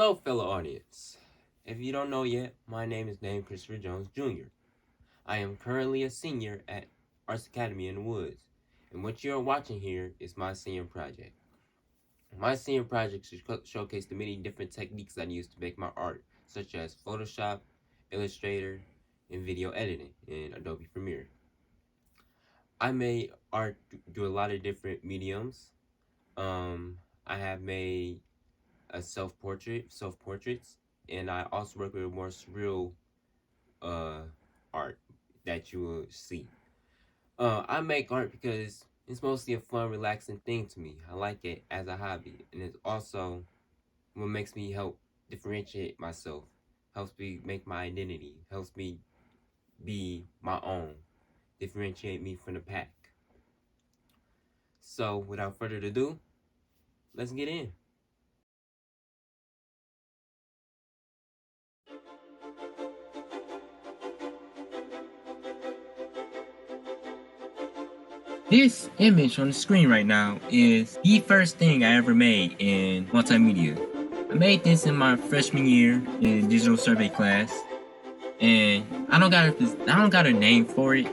Hello, fellow audience. If you don't know yet, my name is named Christopher Jones Jr. I am currently a senior at Arts Academy in the Woods, and what you are watching here is my senior project. My senior project should showcase the many different techniques I use to make my art, such as Photoshop, Illustrator, and video editing in Adobe Premiere. I made art through a lot of different mediums. I have made a self-portraits, and I also work with more surreal art that you will see. I make art because it's mostly a fun, relaxing thing to me. I like it as a hobby, and it's also what makes me help differentiate myself, helps me make my identity, helps me be my own, differentiate me from the pack. So, without further ado, let's get in. This image on the screen right now is the first thing I ever made in multimedia. I made this in my freshman year in digital survey class, and I don't got a name for it,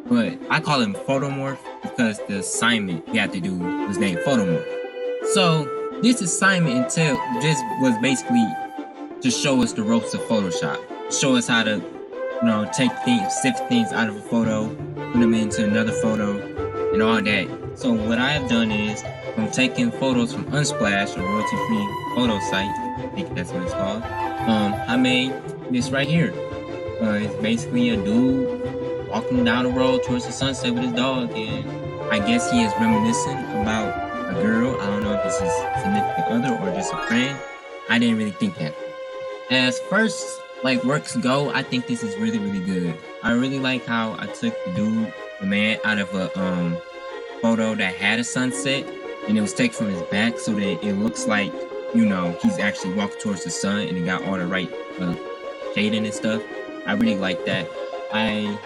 but I call him Photomorph because the assignment we had to do was named Photomorph. So this assignment just was basically to show us the ropes of Photoshop, show us how to take sift things out of a photo, put them into another photo, and all that. So what I've done is I'm taking photos from Unsplash, a royalty-free photo site. I think that's what it's called. I made this right here. It's basically a dude walking down the road towards the sunset with his dog, and I guess he is reminiscing about a girl. I don't know if this is a significant other or just a friend. I didn't really think that. As first works go, I think this is really, really good. I really like how I took the man out of a photo that had a sunset, and it was taken from his back so that it looks like he's actually walking towards the sun, and it got all the right shading and stuff. I really like that. I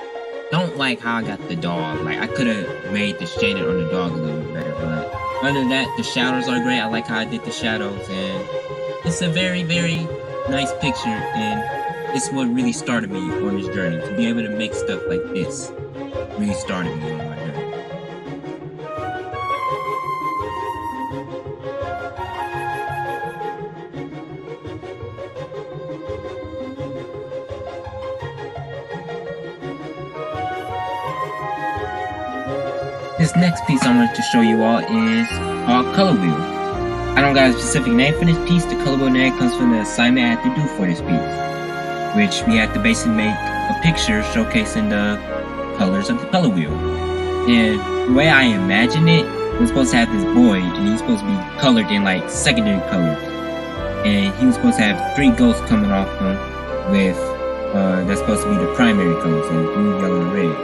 don't like how I got the dog. I could have made the shading on the dog a little bit better, but other than that, the shadows are great. I like how I did the shadows, and it's a very, very nice picture, and it's what really started me on this journey. To be able to make stuff like this really started me on my journey. This next piece I wanted to show you all is called Color Wheel. I don't got a specific name for this piece. The color wheel name comes from the assignment I had to do for this piece, which we had to basically make a picture showcasing the colors of the color wheel. And the way I imagine it, we're supposed to have this boy, and he's supposed to be colored in secondary colors. And he was supposed to have 3 ghosts coming off him with that's supposed to be the primary colors, like blue, yellow, and red.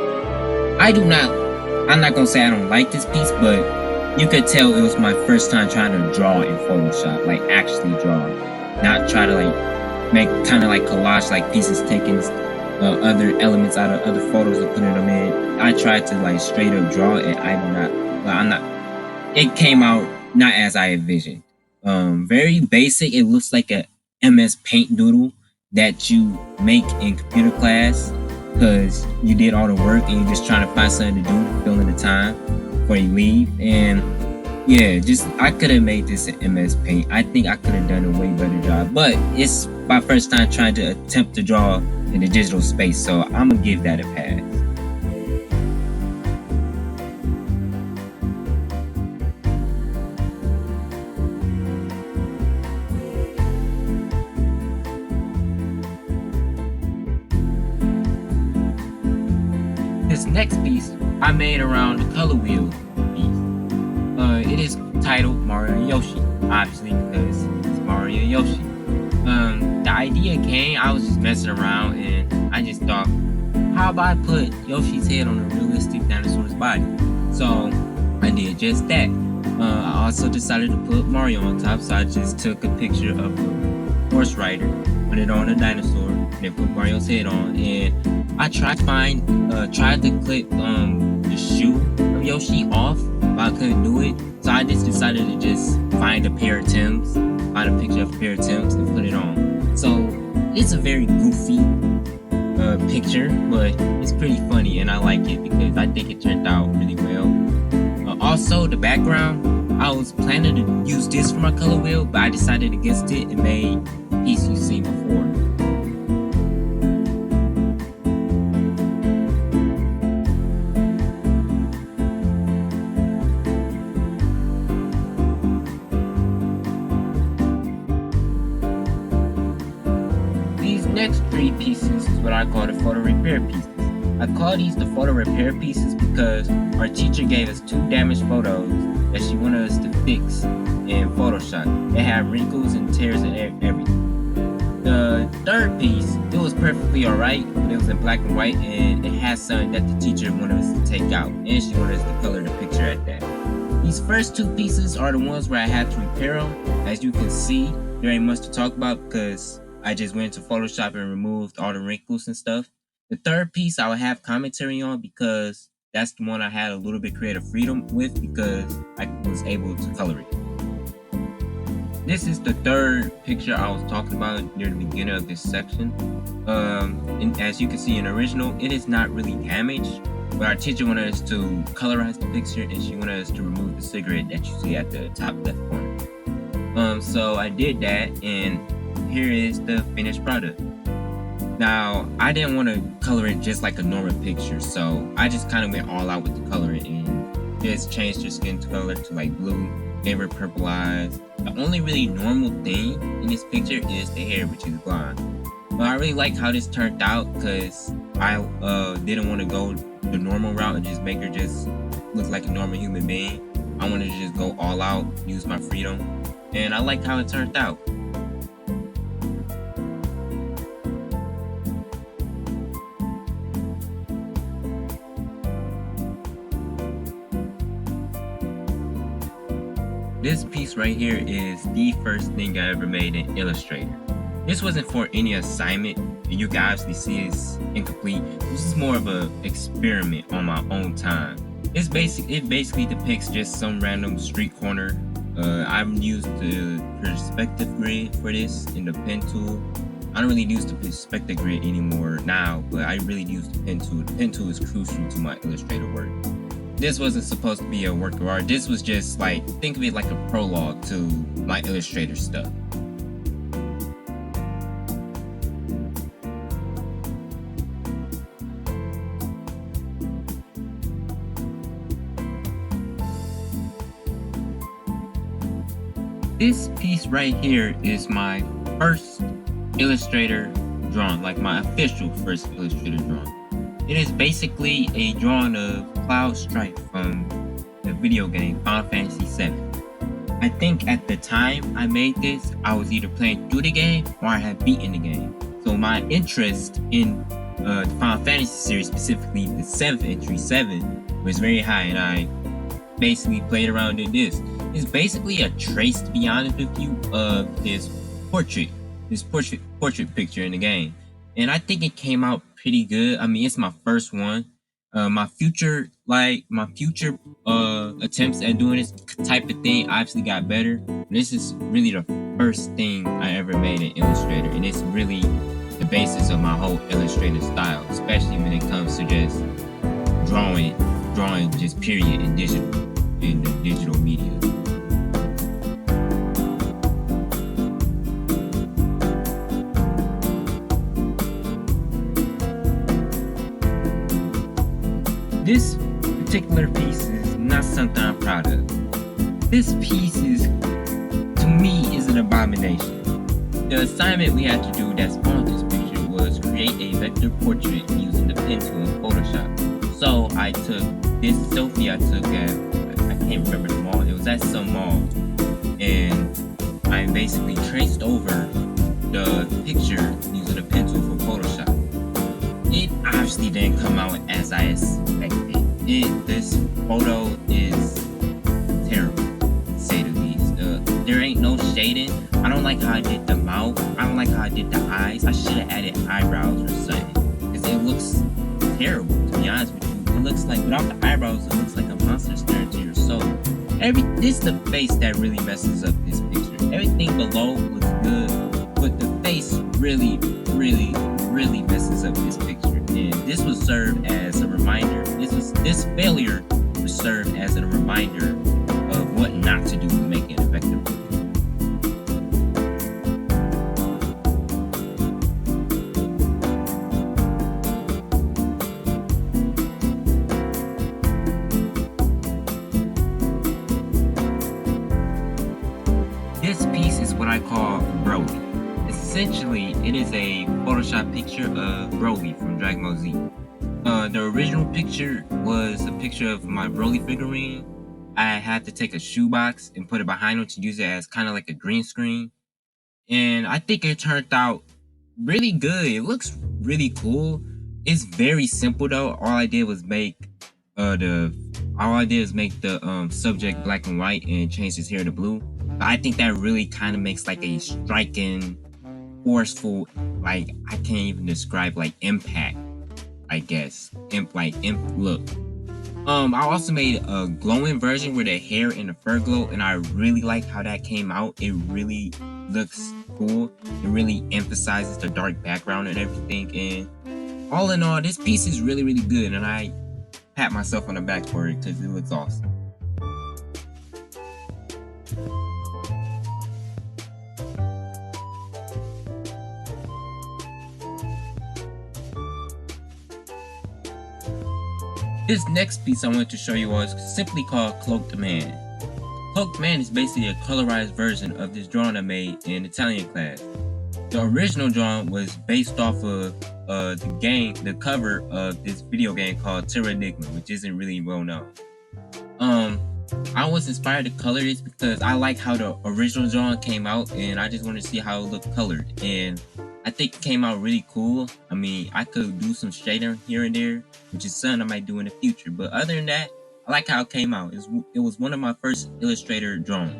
I'm not gonna say I don't like this piece, but you could tell it was my first time trying to draw in Photoshop, actually draw, not try to make kind of collage, pieces taking other elements out of other photos and putting them in. I tried to straight up draw it. It came out not as I envisioned. Very basic. It looks like a MS Paint doodle that you make in computer class because you did all the work and you're just trying to find something to do to fill in the time before you leave. And yeah, I could have made this in MS Paint. I think I could have done a way better job, but it's my first time trying to attempt to draw in the digital space, so I'm gonna give that a pass. This next piece I made around the color wheel piece. It is titled Mario and Yoshi, obviously because it's Mario and Yoshi. The idea came, I was just messing around, and I just thought, how about I put Yoshi's head on a realistic dinosaur's body? So I did just that. I also decided to put Mario on top, so I just took a picture of a horse rider, put it on a dinosaur, and then put Mario's head on. And I tried to clip the shoe of Yoshi off, but I couldn't do it. So I just decided to just find a pair of Timbs find a picture of a pair of Timbs and put it on. So it's a very goofy picture, but it's pretty funny and I like it because I think it turned out really well. Also, the background, I was planning to use this for my color wheel, but I decided against it and made the piece you've seen before. These next 3 pieces is what I call the photo repair pieces. I call these the photo repair pieces because our teacher gave us 2 damaged photos that she wanted us to fix in Photoshop. They had wrinkles and tears and everything. The third piece, it was perfectly alright, but it was in black and white and it had something that the teacher wanted us to take out and she wanted us to color the picture at that. These first 2 pieces are the ones where I had to repair them. As you can see, there ain't much to talk about because I just went into Photoshop and removed all the wrinkles and stuff. The third piece I will have commentary on because that's the one I had a little bit creative freedom with because I was able to color it. This is the third picture I was talking about near the beginning of this section. And as you can see in the original, it is not really damaged, but our teacher wanted us to colorize the picture and she wanted us to remove the cigarette that you see at the top left corner. So I did that and here is the finished product. Now, I didn't want to color it just like a normal picture, so I just kind of went all out with the coloring and just changed her skin color to like blue, gave her purple eyes. The only really normal thing in this picture is the hair, which is blonde. But I really like how this turned out because I didn't want to go the normal route and just make her just look like a normal human being. I wanted to just go all out, use my freedom, and I like how it turned out. This piece right here is the first thing I ever made in Illustrator. This wasn't for any assignment, and you can obviously see it's incomplete. This is more of an experiment on my own time. It basically depicts just some random street corner. I've used the perspective grid for this in the pen tool. I don't really use the perspective grid anymore now, but I really use the pen tool. The pen tool is crucial to my Illustrator work. This wasn't supposed to be a work of art. This was just like, think of it like a prologue to my Illustrator stuff. This piece right here is my first Illustrator drawing, like my official first Illustrator drawing. It is basically a drawing of Cloud Strife from the video game Final Fantasy VII. I think at the time I made this, I was either playing through the game or I had beaten the game. So my interest in the Final Fantasy series, specifically the 7th entry, 7, was very high, and I basically played around in this. It's basically a trace, to be honest with you, of his portrait picture in the game. And I think it came out pretty good. I mean, it's my first one. My future attempts at doing this type of thing obviously got better. This is really the first thing I ever made in Illustrator, and it's really the basis of my whole Illustrator style, especially when it comes to just drawing just period in the digital media. This particular piece is not something I'm proud of. This piece is, to me, is an abomination. The assignment we had to do that's on this picture was create a vector portrait using the pen tool in Photoshop. So I took this selfie I took at, I can't remember the mall, it was at some mall, and I basically traced over the picture using a pen tool from Photoshop. It obviously didn't come out as I expected. This photo is terrible, to say the least. There ain't no shading. I don't like how I did the mouth. I don't like how I did the eyes. I should have added eyebrows or something, because it looks terrible, to be honest with you. It looks like, without the eyebrows, it looks like a monster staring to your soul. This is the face that really messes up this picture. Everything below looks good, but the face really messes up this picture. And this will serve as a reminder. This failure will serve as a reminder of what not to do to make it effective. This piece is what I call Broly. Essentially, it is a Photoshop picture of Broly from Dragon Ball Z. The original picture was a picture of my Broly figurine. I had to take a shoebox and put it behind him to use it as kind of like a green screen. And I think it turned out really good. It looks really cool. It's very simple though. All I did was make the subject black and white and change his hair to blue. But I think that really kind of makes like a striking, forceful, like I can't even describe, like impact, I guess. Imp look. I also made a glowing version where the hair and the fur glow, and I really like how that came out. It really looks cool. It really emphasizes the dark background and everything. And all in all, this piece is really good, and I pat myself on the back for it because it looks awesome. This next piece I wanted to show you was simply called Cloaked Man. Cloaked Man is basically a colorized version of this drawing I made in Italian class. The original drawing was based off of the cover of this video game called Terra Enigma, which isn't really well known. I was inspired to color this because I like how the original drawing came out, and I just wanted to see how it looked colored. And I think it came out really cool. I mean, I could do some shading here and there, which is something I might do in the future. But other than that, I like how it came out. It was one of my first Illustrator drawings.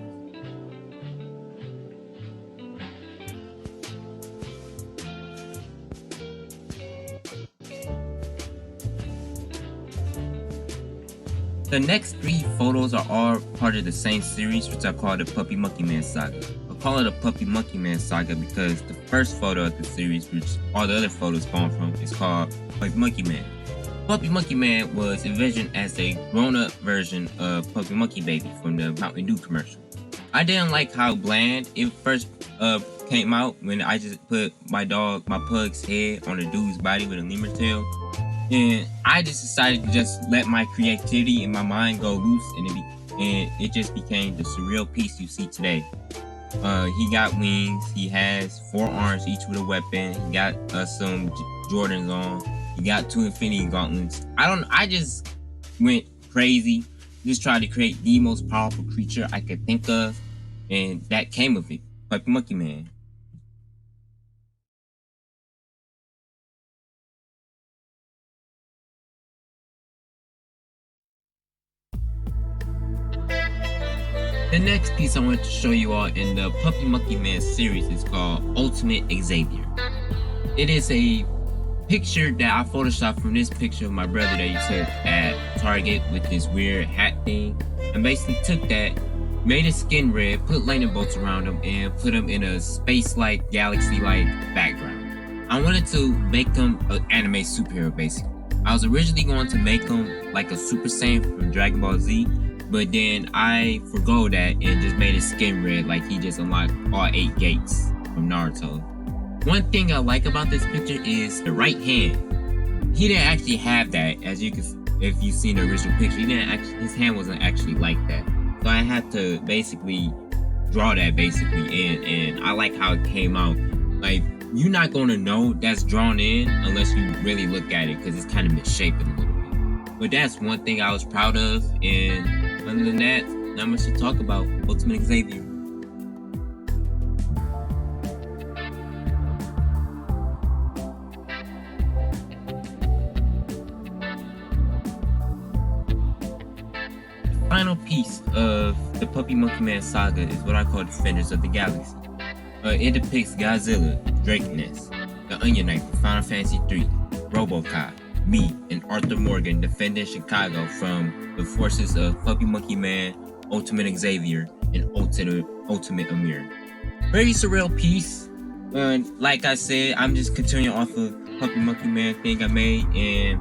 The next 3 photos are all part of the same series, which I call the Puppy Monkey Man saga. I call it a Puppy Monkey Man saga because the first photo of the series, which all the other photos spawn from, is called Puppy Monkey Man. Puppy Monkey Man was envisioned as a grown-up version of Puppy Monkey Baby from the Mountain Dew commercial. I didn't like how bland it first came out when I just put my pug's head on a dude's body with a lemur tail. And I just decided to just let my creativity and my mind go loose, and it just became the surreal piece you see today. He got wings, he has 4 arms, each with a weapon, he got some Jordans on, he got 2 Infinity Gauntlets. I just went crazy, just tried to create the most powerful creature I could think of, and that came of it, Puppy Monkey Man. The next piece I wanted to show you all in the Puppy Monkey Man series is called Ultimate Xavier. It is a picture that I photoshopped from this picture of my brother that he took at Target with this weird hat thing. And basically took that, made his skin red, put lightning bolts around him, and put him in a space-like, galaxy-like background. I wanted to make him an anime superhero, basically. I was originally going to make him like a Super Saiyan from Dragon Ball Z, but then I forgo that and just made his skin red like he just unlocked all 8 gates from Naruto. One thing I like about this picture is the right hand. He didn't actually have that, as you can, if you've seen the original picture. His hand wasn't actually like that. So I had to basically draw that and I like how it came out. Like, you're not gonna know that's drawn in unless you really look at it, because it's kind of misshapen a little bit. But that's one thing I was proud of, and other than that, not much to talk about. Ultimate Xavier. The final piece of the Puppy Monkey Man saga is what I call Defenders of the Galaxy. It depicts Godzilla, Drake Ness, the Onion Knight from Final Fantasy III, Robocop, me, and Arthur Morgan defending Chicago from the forces of Puppy Monkey Man, Ultimate Xavier, and Ultimate Amir. very surreal piece. Like I said, I'm just continuing off of Puppy Monkey Man thing I made, and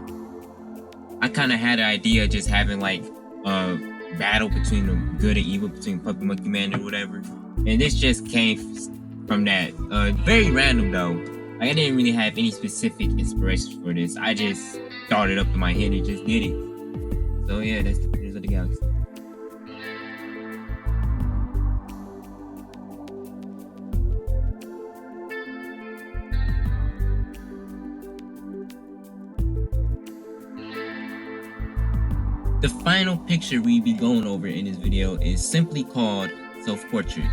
I kind of had an idea of just having like a battle between the good and evil between Puppy Monkey Man or whatever, and this just came from that. Very random though. Like I didn't really have any specific inspirations for this. I just thought it up in my head and just did it. So yeah, that's the Pillars of the Galaxy. The final picture we be going over in this video is simply called Self-Portrait.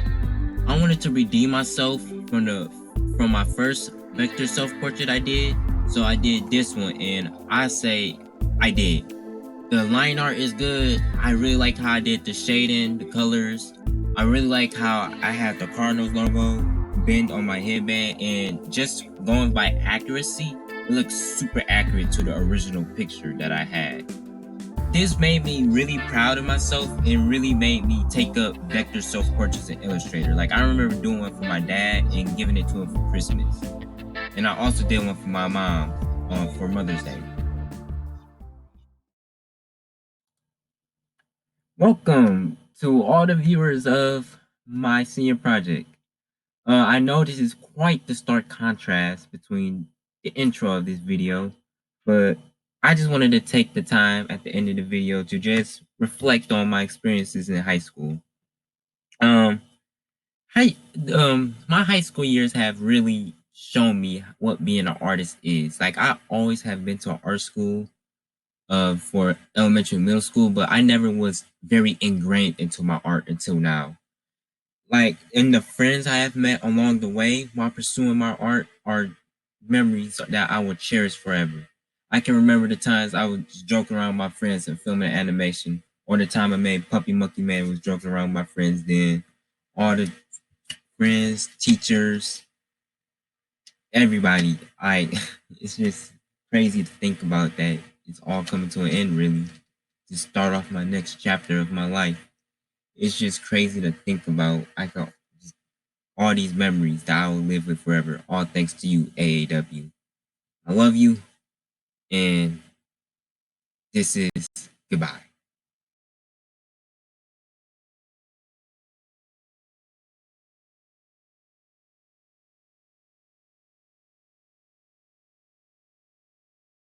I wanted to redeem myself from my first vector self-portrait I did, so I did this one, and I say I did. The line art is good. I really like how I did the shading, the colors. I really like how I had the Cardinals logo bend on my headband, and just going by accuracy, it looks super accurate to the original picture that I had. This made me really proud of myself and really made me take up vector self-portraits in Illustrator. Like I remember doing one for my dad and giving it to him for Christmas. And I also did one for my mom for Mother's Day. Welcome to all the viewers of my senior project. I know this is quite the stark contrast between the intro of this video, but I just wanted to take the time at the end of the video to just reflect on my experiences in high school. My high school years have really shown me what being an artist is. Like I always have been to an art school for elementary and middle school, but I never was very ingrained into my art until now. Like, and the friends I have met along the way while pursuing my art are memories that I will cherish forever. I can remember the times I was joking around with my friends and filming animation, or the time I made Puppy Monkey Man was joking around with my friends then. All the friends, teachers, everybody. It's just crazy to think about that it's all coming to an end, really, to start off my next chapter of my life. It's just crazy to think about. All these memories that I will live with forever, all thanks to you, AAW. I love you, and this is goodbye.